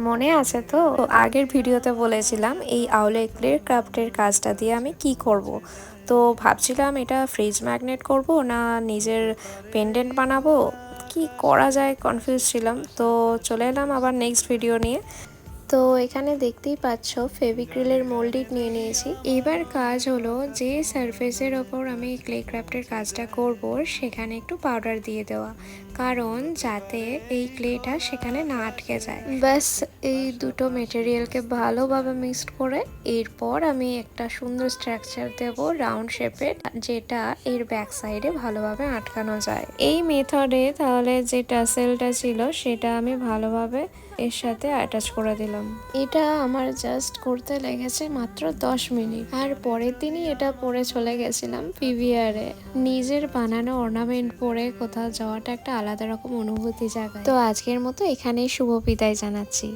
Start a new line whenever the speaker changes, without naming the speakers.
মনে আছে তো? আগের ভিডিওতে বলেছিলাম এই আউলে ক্লে ক্রাফটের কাজটা দিয়ে আমি কি করব। তো ভাবছিলাম এটা ফ্রিজ ম্যাগনেট করব না নিজের পেন্ডেন্ট বানাবো, কি করা যায় কনফিউজ ছিলাম। তো চলে এলাম আবার নেক্সট ভিডিও নিয়ে। তো এখানে দেখতেই পাচ্ছ ফেভিক্রিলের মোল্ডিং নিয়ে নিয়েছি। এবার কাজ হলো যে সারফেসের ওপর আমি ক্লে ক্রাফটের কাজটা করব সেখানে একটু পাউডার দিয়ে দেওয়া, কারণ যাতে এই ক্লেটা সেখানে না আটকে যায়। ব্যাস এই দুটো মেটেরিয়ালকে ভালোভাবে মিক্সড করে এরপর আমি একটা সুন্দর স্ট্রাকচার দেব রাউন্ড শেপের, যেটা এর ব্যাক সাইডে ভালোভাবে আটকানো যায়। এই মেথডে তাহলে যে টাসেলটা ছিল সেটা আমি ভালোভাবে এর সাথে অ্যাটাচ করে দিলাম। এটা আমার জাস্ট করতে লেগেছে মাত্র 10 মিনিট, আর পরের দিনই এটা পরে চলে গেছিলাম পিভিআরে। নিজের বানানো অর্নামেন্ট পরে কোথাও যাওয়াটা একটা আলাদা রকম অনুভূতি জাগায়। তো আজকের মতো এখানেই শুভ বিদায় জানাচ্ছি।